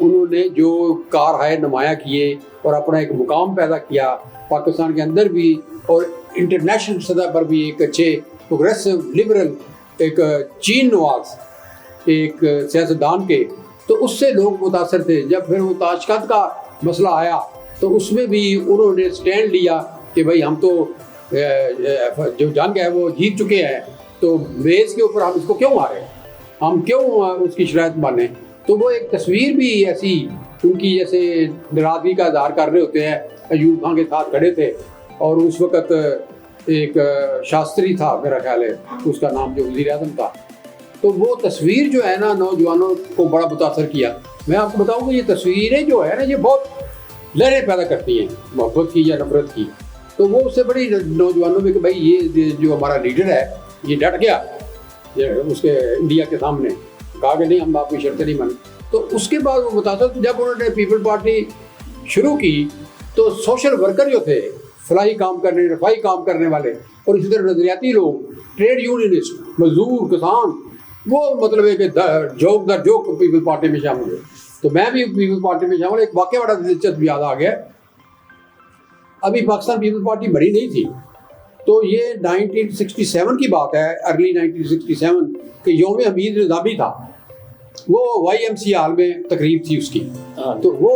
انہوں نے جو کارہائے نمایاں کیے اور اپنا ایک مقام پیدا کیا پاکستان کے اندر بھی اور انٹرنیشنل سطح پر بھی، ایک اچھے پروگریسو لبرل ایک چین نواز ایک سیاستدان کے، تو اس سے لوگ متاثر تھے۔ جب پھر وہ تاشقند کا مسئلہ آیا تو اس میں بھی انہوں نے سٹینڈ لیا کہ بھائی ہم تو جو جنگ ہے وہ جیت چکے ہیں، تو میز کے اوپر ہم اس کو کیوں ماریں، ہم کیوں اس کی شرائط مانیں۔ تو وہ ایک تصویر بھی ایسی ان کی جیسے ناراضگی کا اظہار کر رہے ہوتے ہیں، ایوب خان کے ساتھ کھڑے تھے، اور اس وقت ایک شاستری تھا میرا خیال ہے اس کا نام، جو وزیر اعظم تھا۔ تو وہ تصویر جو ہے نا نوجوانوں کو بڑا متاثر کیا۔ میں آپ کو بتاؤں کہ یہ تصویریں جو ہے نا یہ بہت لہریں پیدا کرتی ہیں، محبت کی یا نفرت کی۔ تو وہ اس سے بڑی نوجوانوں میں کہ بھائی یہ جو ہمارا لیڈر ہے یہ ڈٹ گیا اس کے انڈیا کے سامنے، کہا کہ نہیں ہم آپ کی شرطیں نہیں مانیں۔ تو اس کے بعد وہ متاثر، جب انہوں نے پیپل پارٹی شروع کی تو سوشل ورکر جو تھے، فلاحی کام کرنے، رفاہی کام کرنے والے، اور اسی طرح نظریاتی لوگ، ٹریڈ یونینسٹ، مزدور، کسان، وہ مطلب ہے کہ جوک در جوک پیپل پارٹی میں شامل ہوئے۔ تو میں بھی پیپل پارٹی میں شامل۔ ایک واقعہ بڑا دلچسپ یاد آ گیا، ابھی پاکستان پیپل پارٹی بنی نہیں تھی، تو یہ 1967 کی بات ہے، ارلی 1967 کہ یوم حمید نظامی تھا، وہ وائی ایم سی ہال میں تقریب تھی اس کی۔ تو وہ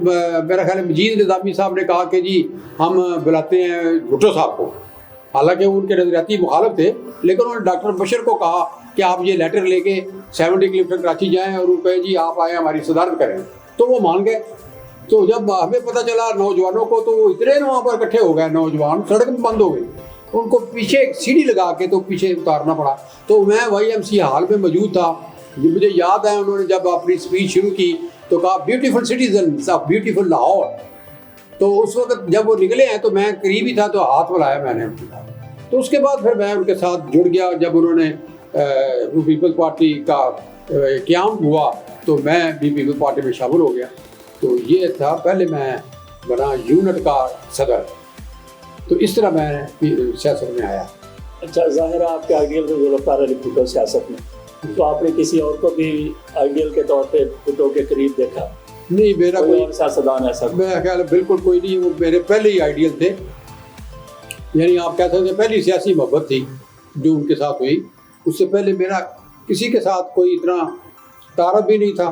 میرا خیال ہے مجید نظامی صاحب نے کہا کہ جی ہم بلاتے ہیں بھٹو صاحب کو، حالانکہ وہ ان کے نظریاتی مخالف تھے، لیکن انہوں نے ڈاکٹر بشر کو کہا کہ آپ یہ لیٹر لے کے 70 کلومیٹر کراچی جائیں اور ان کو جی آپ آئیں ہماری صدارت کریں، تو وہ مان گئے۔ تو جب ہمیں پتہ چلا نوجوانوں کو، تو وہ اتنے وہاں پر اکٹھے ہو گئے نوجوان، سڑک میں بند ہو گئی، ان کو پیچھے ایک سیڑھی لگا کے تو پیچھے اتارنا پڑا۔ تو میں وائی ایم سی ہال میں موجود تھا، مجھے یاد ہے انہوں نے جب اپنی اسپیچ شروع کی تو کہا beautiful citizens of beautiful Lahore. تو اس وقت جب وہ نکلے ہیں تو میں قریب ہی تھا، تو ہاتھ ملایا میں نے ان کے ساتھ۔ تو اس کے بعد پھر میں ان کے ساتھ جڑ گیا، جب انہوں نے پیپل پارٹی کا قیام ہوا تو میں بھی پیپل پارٹی میں شامل ہو گیا۔ تو یہ تھا، پہلے میں بنا یونٹ کا صدر، تو اس طرح میں سیاست میں آیا۔ اچھا، ظاہر ہے آپ کے آئیڈیل تھے ذوالفقار علی بھٹو سیاست میں، تو آپ نے کسی اور کو بھی آئیڈیل کے طور پہ بھٹو کے قریب دیکھا؟ نہیں، میرا کوئی اور سیاستدان ایسا میرا خیال ہے بالکل کوئی نہیں، وہ میرے پہلے ہی آئیڈیل تھے، یعنی آپ کہہ سکتے ہیں پہلی سیاسی محبت تھی جو ان کے ساتھ ہوئی۔ اس سے پہلے میرا کسی کے ساتھ کوئی اتنا تعارف بھی نہیں تھا،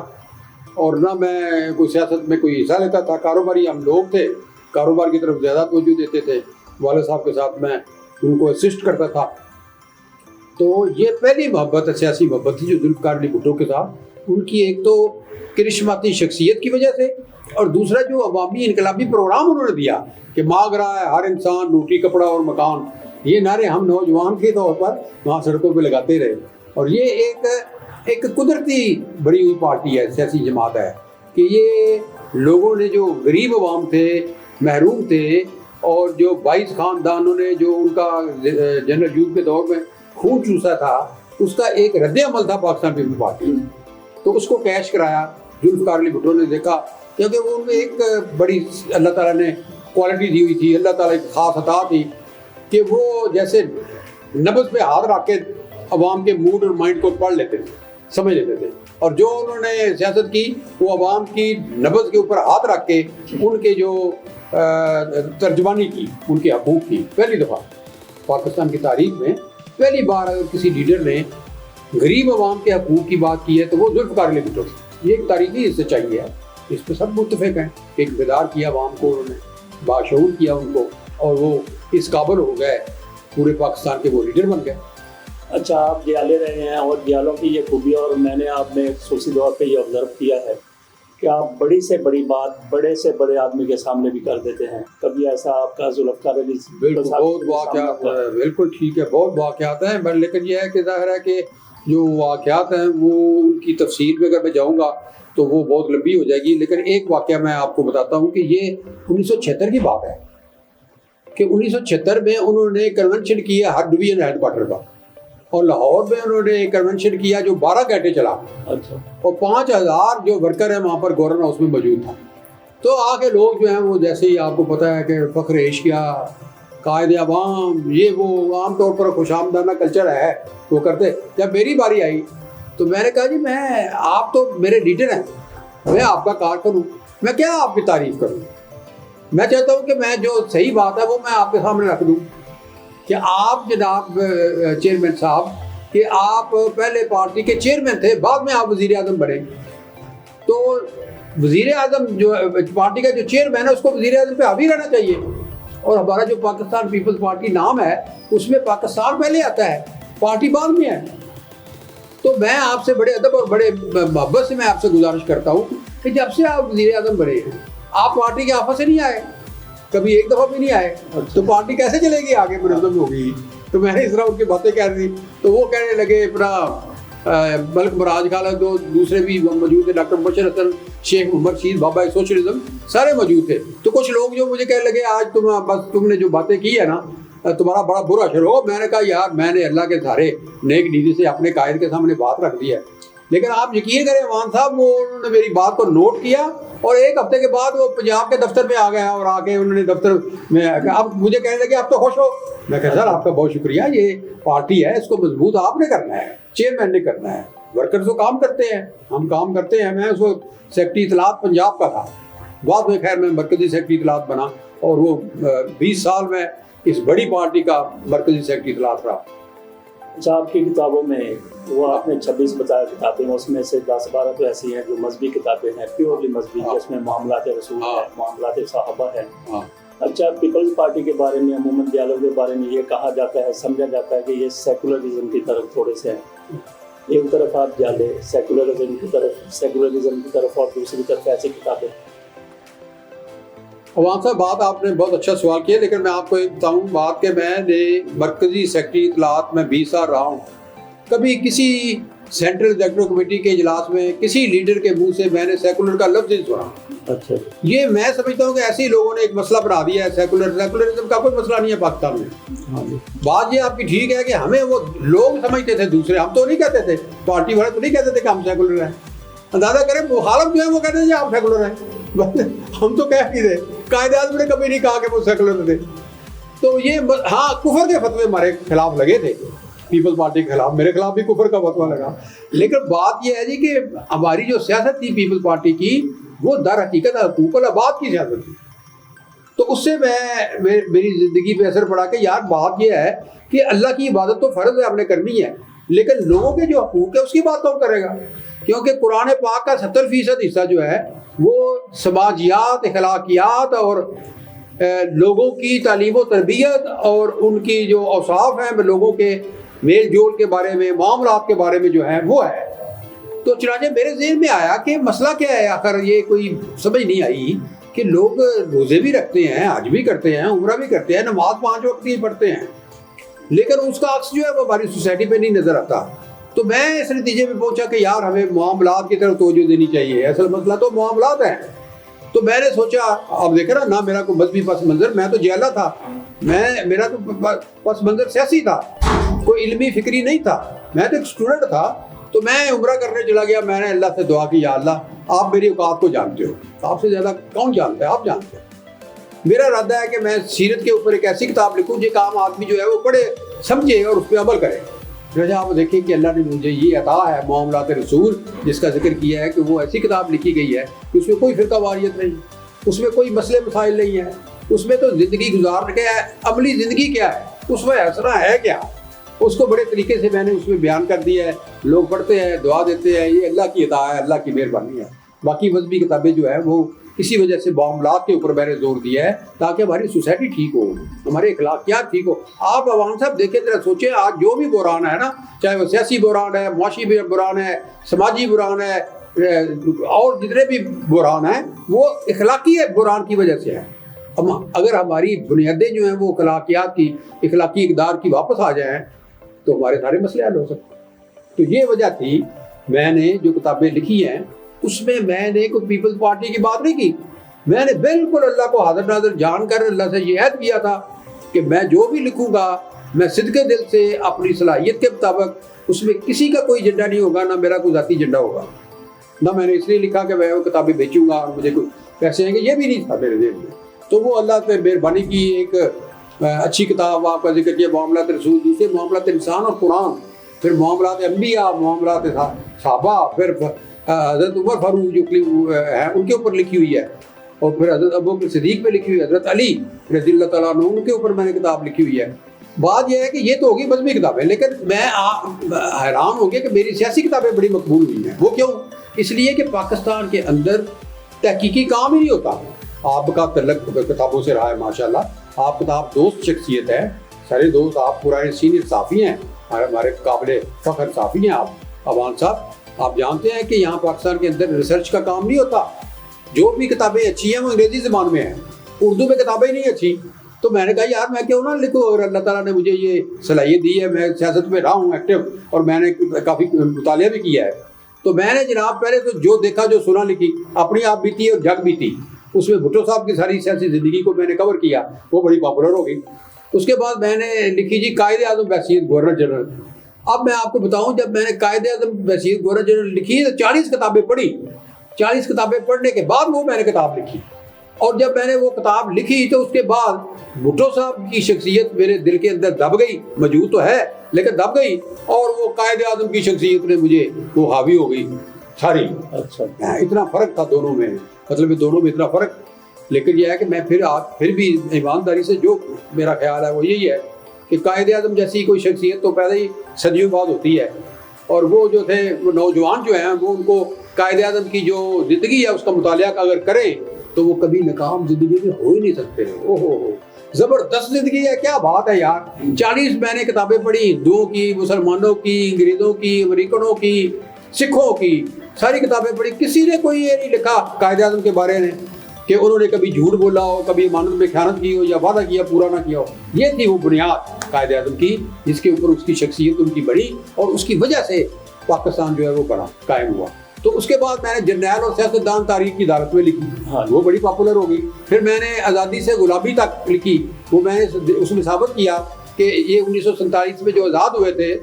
اور نہ میں کوئی سیاست میں کوئی حصہ لیتا تھا۔ کاروباری ہم لوگ تھے، کاروبار کی طرف زیادہ توجہ دیتے تھے، والد صاحب کے ساتھ میں ان کو اسسٹ کرتا تھا۔ تو یہ پہلی محبت ہے، سیاسی محبت تھی جو ذوالفقار علی بھٹو کے ساتھ، ان کی ایک تو کرشماتی شخصیت کی وجہ سے، اور دوسرا جو عوامی انقلابی پروگرام انہوں نے دیا کہ مانگ رہا ہے ہر انسان روٹی، کپڑا اور مکان، یہ نعرے ہم نوجوان کے طور پر وہاں سڑکوں پہ لگاتے رہے۔ اور یہ ایک قدرتی بڑی ہوئی پارٹی ہے، سیاسی جماعت ہے، کہ یہ لوگوں نے جو غریب عوام تھے، محروم تھے، اور جو 22 خاندانوں نے جو ان کا جنرل ایوب کے دور میں خون چوسا تھا، اس کا ایک رد عمل تھا پاکستان پیپل پارٹی۔ تو اس کو کیش کرایا ذوالفقار علی بھٹو نے، دیکھا کیونکہ وہ ان میں ایک بڑی اللہ تعالیٰ نے کوالٹی دی ہوئی تھی، اللہ تعالیٰ کی خاص عطا تھی کہ وہ جیسے نبض پہ ہاتھ رکھ کے عوام کے موڈ اور مائنڈ کو پڑھ لیتے تھے، سمجھ لیتے تھے، اور جو انہوں نے سیاست کی وہ عوام کی نبض کے اوپر ہاتھ رکھ کے ان کے جو ترجمانی کی، ان کے حقوق کی۔ پہلی دفعہ پاکستان کی تاریخ میں پہلی بار اگر کسی لیڈر نے غریب عوام کے حقوق کی بات کی ہے تو وہ ذوالفقار علی بھٹو تھے۔ یہ ایک تاریخی سچائی ہے، اس پہ سب متفق ہیں۔ ایک بیدار کیا عوام کو، انہوں نے باشعور کیا ان کو، اور وہ اس قابل ہو گئے پورے پاکستان کے، وہ لیڈر بن گئے۔ اچھا، آپ دیالے رہے ہیں، اور دیالوں کی یہ خوبی، اور میں نے آپ نے خصوصی طور پہ یہ آبزرو کیا ہے کہ آپ بڑی سے بڑی بات بڑے سے بڑے آدمی کے سامنے بھی کر دیتے ہیں۔ کبھی ایسا آپ کا ذوالفقار علی بالکل بہت واقعات، بالکل ٹھیک ہے، بہت واقعات ہیں، لیکن یہ ہے کہ ظاہر ہے کہ جو واقعات ہیں وہ ان کی تفصیل میں اگر میں جاؤں گا تو وہ بہت لمبی ہو جائے گی۔ لیکن ایک واقعہ میں آپ کو بتاتا ہوں کہ یہ 1976 کی بات ہے کہ 1976 میں انہوں نے کنونشن کیا ہر ڈویژن ہیڈ کوارٹر کا، اور لاہور میں انہوں نے کنونشن کیا جو 12 گھنٹے چلا، اچھا، اور 5000 جو ورکر ہیں وہاں پر گورنر ہاؤس میں موجود تھا۔ تو آگے لوگ جو ہیں وہ جیسے ہی آپ کو پتہ ہے کہ فخر ایشیا، قائد عوام، یہ وہ عام طور پر خوش آمدانہ کلچر ہے وہ کرتے۔ جب میری باری آئی تو میں نے کہا جی آپ تو میرے لیڈر ہیں، میں آپ کا کار کروں، میں کیا آپ کی تعریف کروں؟ میں چاہتا ہوں کہ میں جو صحیح بات ہے وہ میں آپ کے سامنے رکھ دوں کہ آپ جناب چیئرمین صاحب کہ آپ پہلے پارٹی کے چیئرمین تھے، بعد میں آپ وزیر اعظم بنے، تو وزیر اعظم جو پارٹی کا جو چیئرمین ہے اس کو وزیر اعظم پہ حاوی رہنا چاہیے، اور ہمارا جو پاکستان پیپلز پارٹی نام ہے اس میں پاکستان پہلے آتا ہے، پارٹی بعد میں ہے۔ تو میں آپ سے بڑے ادب اور بڑے محبت سے میں آپ سے گزارش کرتا ہوں کہ جب سے آپ وزیر اعظم بنے ہیں آپ پارٹی کے آفس سے نہیں آئے، کبھی ایک دفعہ بھی نہیں آئے، تو پارٹی کیسے چلے گی آگے منظم ہوگی؟ تو میں نے اس طرح ان کی باتیں کہہ رہی تو وہ کہنے لگے اپنا ملک مراج خالد، دوسرے بھی موجود تھے، ڈاکٹر مبشر حسن، شیخ محمد رشید، بابا سوشلزم، سارے موجود تھے۔ تو کچھ لوگ جو مجھے کہنے لگے آج تم نے جو باتیں کی ہے نا تمہارا بڑا برا شروع ہو۔ میں نے کہا یار میں نے اللہ کے سارے نیک نیتی سے اپنے قائد کے سامنے بات رکھ دی ہے، لیکن آپ یقین کریں عوان صاحب وہ انہوں نے میری بات کو نوٹ کیا اور ایک ہفتے کے بعد وہ پنجاب کے دفتر میں آ گئے اور آ کے انہوں نے دفتر میں اب مجھے کہنے لگے آپ تو خوش ہو۔ میں کہا سر آپ کا بہت شکریہ، یہ پارٹی ہے اس کو مضبوط آپ نے کرنا ہے، چیئرمین نے کرنا ہے، ورکرز تو کام کرتے ہیں، ہم کام کرتے ہیں۔ میں اس وقت سیکرٹری اطلاعات پنجاب کا تھا، بعد میں خیر میں مرکزی سیکرٹری اطلاعات بنا اور وہ 20 سال میں اس بڑی پارٹی کا مرکزی سیکرٹری اطلاعات رہا۔ اچھا، آپ کی کتابوں میں وہ آپ نے 26 بتایا کتابیں، اس میں سے 10-12 تو ایسی ہیں جو مذہبی کتابیں ہیں، پیورلی مذہبی، جس میں معاملات رسول ہے، معاملات صحابہ ہے۔ اچھا، پیپلز پارٹی کے بارے میں، عموماً ڈیالوگ کے بارے میں یہ کہا جاتا ہے، سمجھا جاتا ہے کہ یہ سیکولرزم کی طرف تھوڑے سے ہیں، ایک طرف آپ جالے سیکولرزم کی طرف اور دوسری طرف ایسی کتابیں۔ عوان صاحب بات آپ نے بہت اچھا سوال کیا، لیکن میں آپ کو ایک بتاؤں بات کہ میں نے مرکزی سیکرٹری اطلاعات میں 20 سال رہا ہوں، کبھی کسی سینٹرل ایگزیکٹو کمیٹی کے اجلاس میں کسی لیڈر کے منہ سے میں نے سیکولر کا لفظ نہیں سنا۔ اچھا، یہ میں سمجھتا ہوں کہ ایسے ہی لوگوں نے ایک مسئلہ بنا دیا ہے، سیکولرزم کا کوئی مسئلہ نہیں ہے پاکستان میں۔ بات یہ آپ کی ٹھیک ہے کہ ہمیں وہ لوگ سمجھتے تھے دوسرے، ہم تو نہیں کہتے تھے، پارٹی والے تو نہیں کہتے تھے کہ ہم سیکولر ہیں، اندازہ کریں مخالف جو ہے وہ کہتے تھے آپ سیکولر ہیں، ہم تو کہہ نہیں تھے، قائد اعظم نے کبھی نہیں کہا کہ وہ سیکولر تھے۔ تو یہ ہاں کفر کے فتوے ہمارے خلاف لگے تھے، پیپل پارٹی کے خلاف، میرے خلاف بھی کفر کا فتویٰ لگا، لیکن بات یہ ہے جی کہ ہماری جو سیاست تھی پیپل پارٹی کی وہ در حقیقت حقوق العباد کی سیاست تھی۔ تو اس سے میری زندگی پہ اثر پڑا کہ یار بات یہ ہے کہ اللہ کی عبادت تو فرض ہے ہم نے کرنی ہے، لیکن لوگوں کے جو حقوق ہے اس کی بات کون کرے گا؟ کیونکہ قرآن پاک کا 70% حصہ جو ہے وہ سماجیات، اخلاقیات اور لوگوں کی تعلیم و تربیت اور ان کی جو اوصاف ہیں لوگوں کے میل جول کے بارے میں، معاملات کے بارے میں جو ہے وہ ہے۔ تو چنانچہ میرے ذہن میں آیا کہ مسئلہ کیا ہے، آخر یہ کوئی سمجھ نہیں آئی کہ لوگ روزے بھی رکھتے ہیں، حج بھی کرتے ہیں، عمرہ بھی کرتے ہیں، نماز 5 وقت کی پڑھتے ہیں، لیکن اس کا عکس جو ہے وہ ہماری سوسائٹی پہ نہیں نظر آتا۔ تو میں اس نتیجے میں پہنچا کہ یار ہمیں معاملات کی طرف توجہ دینی چاہیے، اصل مسئلہ تو معاملات ہیں۔ تو میں نے سوچا، اب دیکھیں نا میرا کوئی مذہبی پس منظر، میں تو جیلا تھا، میرا تو پس منظر سیاسی تھا، کوئی علمی فکری نہیں تھا، میں تو ایک اسٹوڈنٹ تھا۔ تو میں عمرہ کرنے چلا گیا، میں نے اللہ سے دعا کی، یا اللہ آپ میری اوقات کو جانتے ہو، آپ سے زیادہ کون جانتا ہے، آپ جانتے ہیں۔ میرا ارادہ ہے کہ میں سیرت کے اوپر ایک ایسی کتاب لکھوں جو عام آدمی جو ہے وہ پڑھے سمجھے اور اس پہ عمل کرے۔ جیسے آپ دیکھیں کہ اللہ نے مجھے یہ عطا ہے معاملات رسول، جس کا ذکر کیا ہے کہ وہ ایسی کتاب لکھی گئی ہے کہ اس میں کوئی فرقہ واریت نہیں، اس میں کوئی مسئلے مسائل نہیں ہے، اس میں تو زندگی گزارنے کا ہے، عملی زندگی کیا ہے، اس میں حسنہ ہے کیا، اس کو بڑے طریقے سے میں نے اس میں بیان کر دیا ہے۔ لوگ پڑھتے ہیں، دعا دیتے ہیں، یہ اللہ کی عطا ہے، اللہ کی مہربانی ہے۔ باقی مذہبی کتابیں جو ہیں وہ اسی وجہ سے معاملات کے اوپر میں نے زور دیا ہے تاکہ ہماری سوسائٹی ٹھیک ہو، ہمارے اخلاقیات ٹھیک ہو۔ آپ عوام صاحب دیکھیں ذرا سوچیں، آج جو بھی بحران ہے نا، چاہے وہ سیاسی بحران ہے، معاشی بحران ہے، سماجی بحران ہے، اور جتنے بھی بحران ہیں وہ اخلاقی بحران کی وجہ سے ہے۔ اگر ہماری بنیادیں جو ہیں وہ اخلاقیات کی، اخلاقی اقدار کی واپس آ جائیں تو ہمارے سارے مسئلے حل ہو سکتے ہیں۔ تو یہ وجہ تھی میں نے جو کتابیں لکھی ہیں اس میں نے کوئی پیپلز پارٹی کی بات نہیں کی، میں نے بالکل اللہ کو حاضر ناظر جان کر اللہ سے یہ عہد کیا تھا کہ میں جو بھی لکھوں گا میں صدقے دل سے اپنی صلاحیت کے مطابق، اس میں کسی کا کوئی ایجنڈا نہیں ہوگا، نہ میرا کوئی ذاتی ایجنڈا ہوگا، نہ میں نے اس لیے لکھا کہ میں وہ کتابیں بیچوں گا اور مجھے کوئی پیسے آئیں گے، یہ بھی نہیں تھا میرے ذہن میں۔ تو وہ اللہ سے مہربانی کی ایک اچھی کتاب آپ کا ذکر کیا، معاملات رسول، دوسرے معاملات انسان اور قرآن، پھر معاملات انبیاء، معاملات صحابہ، پھر حضرت عمر فاروق جو ہیں ان کے اوپر لکھی ہوئی ہے، اور پھر حضرت ابوبکر صدیق پہ لکھی ہوئی ہے، حضرت علی رضی اللہ تعالیٰ عنہ ان کے اوپر میں نے کتاب لکھی ہوئی ہے۔ بات یہ ہے کہ یہ تو ہوگی مذہبی کتابیں، لیکن میں حیران ہوں گے کہ میری سیاسی کتابیں بڑی مقبول ہوئی ہیں۔ وہ کیوں؟ اس لیے کہ پاکستان کے اندر تحقیقی کام ہی نہیں ہوتا۔ آپ کا تعلق کتابوں سے رہا ہے ماشاءاللہ، آپ کتاب دوست شخصیت ہے، سارے دوست، آپ پرانے سینئر صحافی ہیں، ہمارے قابل فخر صحافی ہیں آپ عوان صاحب۔ آپ جانتے ہیں کہ یہاں پاکستان کے اندر ریسرچ کا کام نہیں ہوتا، جو بھی کتابیں اچھی ہیں وہ انگریزی زبان میں ہیں، اردو میں کتابیں نہیں اچھی۔ تو میں نے کہا یار میں کیوں نہ لکھوں، اگر اللہ تعالیٰ نے مجھے یہ صلاحیت دی ہے، میں سیاست میں رہا ہوں ایکٹیو، اور میں نے کافی مطالعہ بھی کیا ہے، تو میں نے جناب پہلے تو جو دیکھا جو سنا لکھی، اپنی آپ بیتی اور جگ بیتی۔ اس میں بھٹو صاحب کی ساری سیاسی زندگی کو میں نے کور کیا، وہ بڑی پاپولر ہو گئی۔ اس کے بعد میں نے لکھی جی قائد اعظم بحیثیت گورنر جنرل۔ اب میں آپ کو بتاؤں، جب میں نے قائد اعظم بحیثیت گورنر جنرل لکھی تو 40 کتابیں پڑھی، 40 کتابیں پڑھنے کے بعد وہ میں نے کتاب لکھی، اور جب میں نے وہ کتاب لکھی تو اس کے بعد بھٹو صاحب کی شخصیت میرے دل کے اندر دب گئی، موجود تو ہے لیکن دب گئی، اور وہ قائد اعظم کی شخصیت نے مجھے وہ حاوی ہو گئی ساری۔ اچھا، اتنا فرق تھا دونوں میں، مطلب دونوں میں اتنا فرق، لیکن یہ ہے کہ میں پھر بھی ایمانداری سے جو میرا خیال ہے وہ یہی ہے کہ قائد اعظم جیسی کوئی شخصیت تو پہلے ہی صدیوں بعد ہوتی ہے، اور وہ جو تھے وہ نوجوان جو ہیں وہ ان کو قائد اعظم کی جو زندگی ہے اس کا مطالعہ اگر کریں تو وہ کبھی ناکام زندگی میں ہو ہی نہیں سکتے۔ اوہ زبردست زندگی ہے، کیا بات ہے یار۔ 40 میں نے کتابیں پڑھی، ہندوؤں کی، مسلمانوں کی، انگریزوں کی، امریکنوں کی، سکھوں کی، ساری کتابیں پڑھی، کسی نے کوئی یہ نہیں لکھا قائد اعظم کے بارے میں کہ انہوں نے کبھی جھوٹ بولا ہو، کبھی امانت میں خیانت کی ہو، یا وعدہ کیا پورا نہ کیا ہو۔ یہ تھی وہ بنیاد قائد اعظم کی، جس کے اوپر اس کی شخصیت ان کی بڑھی، اور اس کی وجہ سے پاکستان جو ہے وہ بڑا قائم ہوا۔ تو اس کے بعد میں نے جرنیل اور سیاستدان تاریخ کی عدالت میں لکھی، وہ بڑی پاپولر ہو گئی۔ پھر میں نے آزادی سے غلامی تک لکھی، وہ میں نے اس میں ثابت کیا کہ یہ 1947 میں جو آزاد ہوئے تھے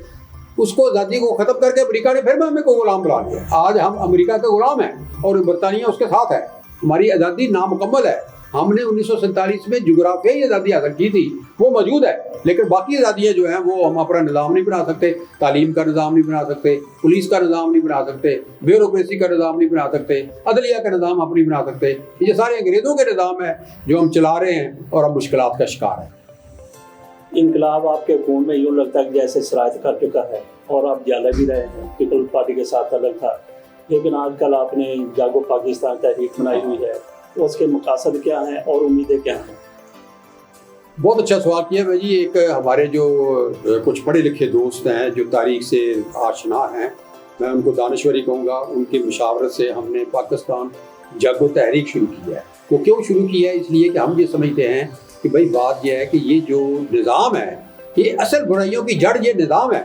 اس کو آزادی کو ختم کر کے امریکہ نے پھر ہمیں کو غلام بنا لیا۔ آج ہم امریکہ کے غلام ہیں اور برطانیہ اس کے ساتھ ہے۔ ہماری آزادی نامکمل ہے، ہم نے 1947 میں جغرافیائی آزادی حاصل کی تھی، وہ موجود ہے، لیکن باقی آزادیاں جو ہیں وہ ہم اپنا نظام نہیں بنا سکتے، تعلیم کا نظام نہیں بنا سکتے، پولیس کا نظام نہیں بنا سکتے، بیوروکریسی کا نظام نہیں بنا سکتے، عدلیہ کا نظام ہم نہیں بنا سکتے۔ یہ سارے انگریزوں کے نظام ہے جو ہم چلا رہے ہیں، اور ہم مشکلات کا شکار ہیں۔ انقلاب آپ کے خون میں یوں لگتا ہے جیسے سرایت کر چکا ہے، اور آپ جالے بھی رہے ہیں، پیپلز پارٹی کے ساتھ الگ تھا، لیکن آج کل آپ نے جاگو پاکستان تحریک بنائی ہوئی ہے، اس کے مقاصد کیا ہیں اور امیدیں کیا ہیں؟ بہت اچھا سوال کیا ہے جی۔ ایک ہمارے جو کچھ پڑھے لکھے دوست ہیں جو تاریخ سے آشنا ہیں، میں ان کو دانشوری کہوں گا، ان کی مشاورت سے ہم نے پاکستان جاگو تحریک شروع کی ہے۔ وہ کیوں شروع کی ہے؟ اس لیے کہ ہم یہ سمجھتے ہیں کہ بھائی بات یہ ہے کہ یہ جو نظام ہے، یہ اصل برائیوں کی جڑ یہ نظام ہے،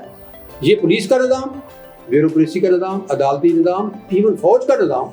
یہ پولیس کا نظام، بیوروکریسی کا نظام، عدالتی نظام، ایون فوج کا نظام،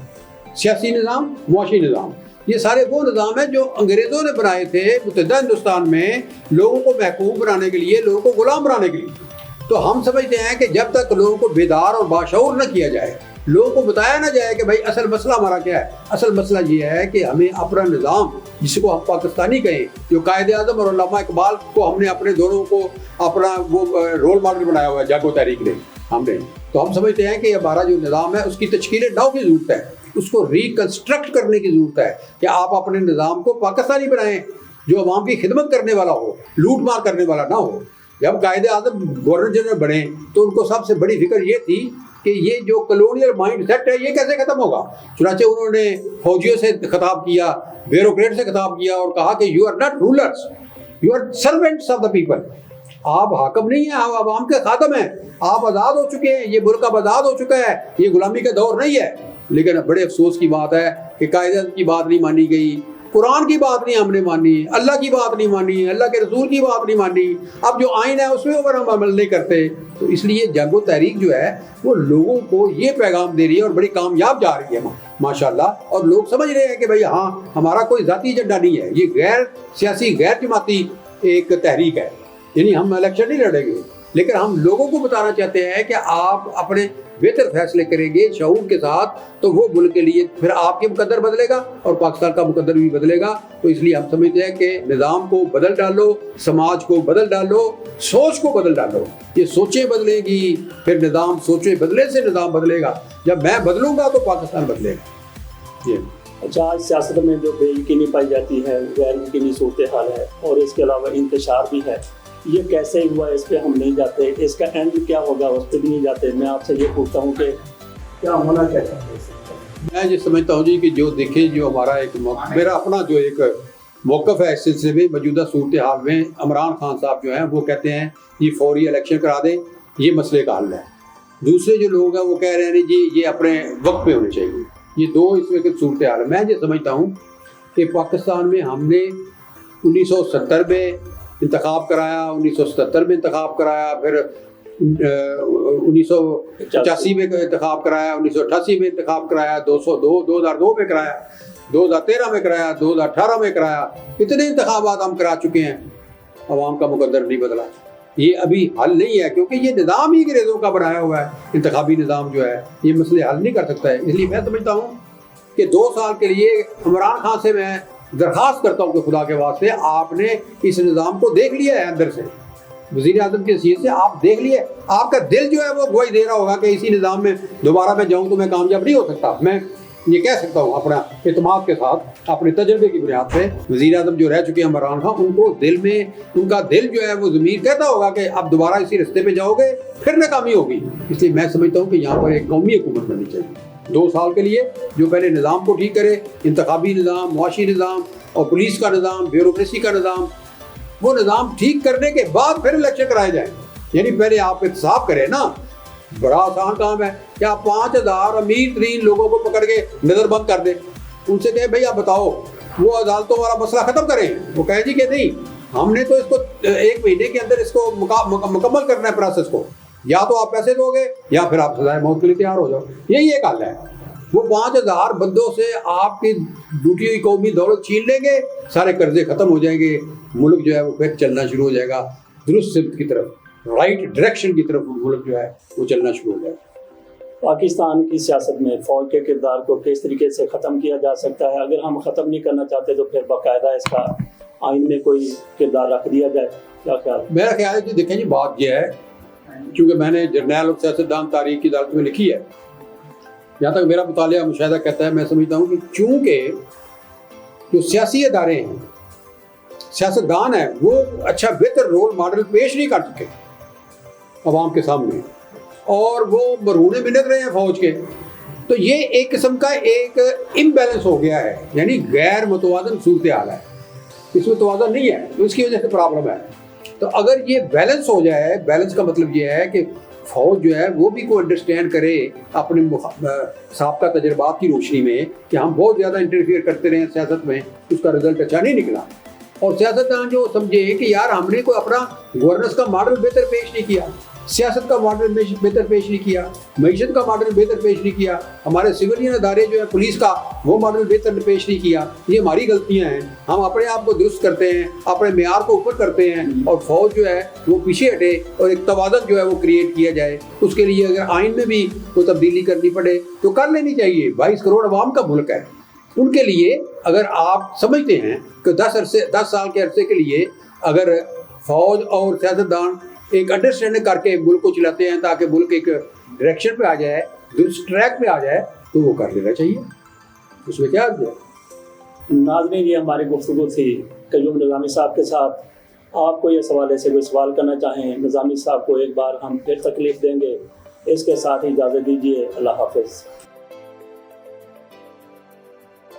سیاسی نظام، معاشی نظام، یہ سارے وہ نظام ہیں جو انگریزوں نے بنائے تھے متحدہ ہندوستان میں لوگوں کو محکوم بنانے کے لیے، لوگوں کو غلام بنانے کے لیے۔ تو ہم سمجھتے ہیں کہ جب تک لوگوں کو بیدار اور باشعور نہ کیا جائے، لوگوں کو بتایا نہ جائے کہ بھائی اصل مسئلہ ہمارا کیا ہے، اصل مسئلہ یہ ہے کہ ہمیں اپنا نظام، جس کو ہم پاکستانی کہیں، جو قائد اعظم اور علامہ اقبال کو ہم نے اپنے دونوں کو اپنا وہ رول ماڈل بنایا ہوا ہے جاگو تحریک نے، ہم نے، تو ہم سمجھتے ہیں کہ ہمارا جو نظام ہے اس کی تشکیل نو کی ضرورت ہے، اس کو ریکنسٹرکٹ کرنے کی ضرورت ہے کہ آپ اپنے نظام کو پاکستانی بنائیں جو عوام کی خدمت کرنے والا ہو، لوٹ مار کرنے والا نہ ہو۔ جب قائد اعظم گورنر جنرل بنے تو ان کو سب سے بڑی فکر یہ تھی کہ یہ جو کلونیل مائنڈ سیٹ ہے یہ کیسے ختم ہوگا۔ چنانچہ انہوں نے فوجیوں سے خطاب کیا، بیوروکریٹ سے خطاب کیا، اور کہا کہ you are not rulers, you are servants of the people, آپ حاکم نہیں ہیں، آپ عوام کے خادم ہیں، آپ آزاد ہو چکے ہیں، یہ ملک اب آزاد ہو چکا ہے، یہ غلامی کا دور نہیں ہے۔ لیکن بڑے افسوس کی بات ہے کہ قائد اعظم کی بات نہیں مانی گئی، قرآن کی بات نہیں ہم نے مانی، اللہ کی بات نہیں مانی، اللہ کے رسول کی بات نہیں مانی، اب جو آئین ہے اس میں اوپر ہم عمل نہیں کرتے۔ تو اس لیے جاگو تحریک جو ہے وہ لوگوں کو یہ پیغام دے رہی ہے اور بڑی کامیاب جا رہی ہے ماشاءاللہ، اور لوگ سمجھ رہے ہیں کہ بھئی ہاں ہمارا کوئی ذاتی ایجنڈا نہیں ہے، یہ غیر سیاسی غیر جماعتی ایک تحریک ہے، یعنی ہم الیکشن نہیں لڑیں گے، لیکن ہم لوگوں کو بتانا چاہتے ہیں کہ آپ اپنے بہتر فیصلے کریں گے شعور کے ساتھ تو وہ ملک کے لیے پھر آپ کے مقدر بدلے گا اور پاکستان کا مقدر بھی بدلے گا. تو اس لیے ہم سمجھتے ہیں کہ نظام کو بدل ڈالو, سماج کو بدل ڈالو, سوچ کو بدل ڈالو. یہ سوچیں بدلے گی, پھر نظام سوچیں بدلے سے نظام بدلے گا. جب میں بدلوں گا تو پاکستان بدلے گا. اچھا, آج سیاست میں جو بے یقینی پائی جاتی ہے, غیر یقینی صورتحال ہے, اور اس کے علاوہ انتشار بھی ہے, یہ کیسے ہوا؟ اس پہ ہم نہیں جاتے, اس کا اینڈ کیا ہوگا اس پہ بھی نہیں جاتے. میں آپ سے یہ پوچھتا ہوں کہ کیا ہونا چاہیے. میں یہ سمجھتا ہوں جی کہ جو دیکھیں, جو ہمارا ایک میرا اپنا جو ایک موقف ہے اس سلسلے میں, موجودہ صورتحال میں عمران خان صاحب جو ہیں وہ کہتے ہیں یہ فوری الیکشن کرا دیں, یہ مسئلے کا حل ہے. دوسرے جو لوگ ہیں وہ کہہ رہے ہیں جی یہ اپنے وقت پہ ہونے چاہیے. یہ دو اس میں صورتحال ہے. میں یہ سمجھتا ہوں کہ پاکستان میں ہم نے 1970 میں انتخاب کرایا, 1977 میں انتخاب کرایا, پھر 1985 میں انتخاب کرایا, 1988 میں انتخاب کرایا, 2002 میں کرایا, 2013 میں کرایا, 2018 میں کرایا. اتنے انتخابات ہم کرا چکے ہیں, عوام کا مقدر نہیں بدلا. یہ ابھی حل نہیں ہے کیونکہ یہ نظام ہی انگریزوں کا بنایا ہوا ہے. انتخابی نظام جو ہے یہ مسئلے حل نہیں کر سکتا ہے. اس لیے میں سمجھتا ہوں کہ 2 سال کے لیے عمران خان سے میں درخواست کرتا ہوں کہ خدا کے واسطے آپ نے اس نظام کو دیکھ لیا ہے اندر سے, وزیر اعظم کی حیثیت سے آپ دیکھ لیے. آپ کا دل جو ہے وہ گواہی دے رہا ہوگا کہ اسی نظام میں دوبارہ میں جاؤں تو میں کامیاب نہیں ہو سکتا. میں یہ کہہ سکتا ہوں اپنا اعتماد کے ساتھ, اپنے تجربے کی بنیاد پہ. وزیر اعظم جو رہ چکے ہیں عمران خان, ان کو دل میں ان کا دل جو ہے وہ ضمیر کہتا ہوگا کہ اب دوبارہ اسی رستے پہ جاؤ گے پھر ناکامی ہوگی. اس لیے میں سمجھتا ہوں کہ یہاں پر ایک قومی حکومت بننی چاہیے 2 سال کے لیے, جو پہلے نظام کو ٹھیک کرے, انتخابی نظام, معاشی نظام اور پولیس کا نظام, بیوروکریسی کا نظام. وہ نظام ٹھیک کرنے کے بعد پھر الیکشن کرائے جائیں. یعنی پہلے آپ احتساب کریں نا, بڑا آسان کام ہے. کیا 5000 امیر ترین لوگوں کو پکڑ کے نظر بند کر دیں, ان سے کہیں بھائی آپ بتاؤ وہ عدالتوں والا مسئلہ ختم کریں. وہ کہیں جی کہ نہیں, ہم نے تو اس کو 1 مہینے کے اندر اس کو مکمل کرنا ہے پروسیس کو, یا تو آپ پیسے دو گے یا پھر آپ سزائے موت کے لیے تیار ہو جاؤ. یہی ایک حل ہے. وہ 5000 بندوں سے آپ کی لوٹی ہوئی قومی دولت چھین لیں گے, سارے قرضے ختم ہو جائیں گے, ملک جو ہے وہ پھر چلنا شروع ہو جائے گا درست سمت کی طرف, رائٹ ڈائریکشن کی طرف ملک جو ہے وہ چلنا شروع ہو جائے گا. پاکستان کی سیاست میں فوج کے کردار کو کس طریقے سے ختم کیا جا سکتا ہے؟ اگر ہم ختم نہیں کرنا چاہتے تو پھر باقاعدہ اس کا آئین میں کوئی کردار رکھ دیا جائے. کیا خیال؟ میرا خیال ہے کہ دیکھیں جی, بات یہ ہے چونکہ میں نے جرنیل اور سیاستدان تاریخ کی عدالت میں لکھی ہے, جہاں تک میرا مطالعہ مشاہدہ کہتا ہے, میں سمجھتا ہوں کہ چونکہ جو سیاسی ادارے ہیں, سیاستدان ہیں, وہ اچھا بہتر رول ماڈل پیش نہیں کر چکے عوام کے سامنے, اور وہ مرہون منت رہے ہیں فوج کے. تو یہ ایک قسم کا ایک امبیلنس ہو گیا ہے, یعنی غیر متوازن صورتحال ہے. اس میں توازن نہیں ہے, تو اس کی وجہ سے پرابلم ہے. تو اگر یہ بیلنس ہو جائے, بیلنس کا مطلب یہ ہے کہ فوج جو ہے وہ بھی کو انڈرسٹینڈ کرے اپنے سابقہ تجربات کی روشنی میں کہ ہم بہت زیادہ انٹرفیئر کرتے رہے ہیں سیاست میں, اس کا رزلٹ اچھا نہیں نکلا. اور سیاستدان جو سمجھے کہ یار ہم نے کوئی اپنا گورننس کا ماڈل بہتر پیش نہیں کیا, سیاست کا ماڈل بہتر پیش نہیں کیا, معیشت کا ماڈل بہتر پیش نہیں کیا, ہمارے سولین ادارے جو ہے پولیس کا وہ ماڈل بہتر پیش نہیں کیا, یہ ہماری غلطیاں ہیں. ہم اپنے آپ کو درست کرتے ہیں, اپنے معیار کو اوپر کرتے ہیں, اور فوج جو ہے وہ پیچھے ہٹے اور ایک توازن جو ہے وہ کریٹ کیا جائے. اس کے لیے اگر آئین میں بھی کوئی تبدیلی کرنی پڑے تو کر لینی چاہیے. 22 کروڑ عوام کا ملک ہے, ان کے لیے اگر آپ سمجھتے ہیں کہ 10 سال کے عرصے کے لیے اگر فوج اور سیاستدان ایک انڈرسٹینڈنگ کر کے ملک کو چلاتے ہیں تاکہ ملک ایک ڈائریکشن پہ آ جائے, درست ٹریک پہ آ جائے, تو وہ کر لینا چاہیے. اس میں کیا ہے؟ ناظرین, یہ ہماری گفتگو تھی قیوم نظامی صاحب کے ساتھ. آپ کو اس حوالے سے کوئی سوال کرنا چاہیں نظامی صاحب کو ایک بار ہم پھر تکلیف دیں گے. اس کے ساتھ ہی اجازت دیجیے. اللہ حافظ.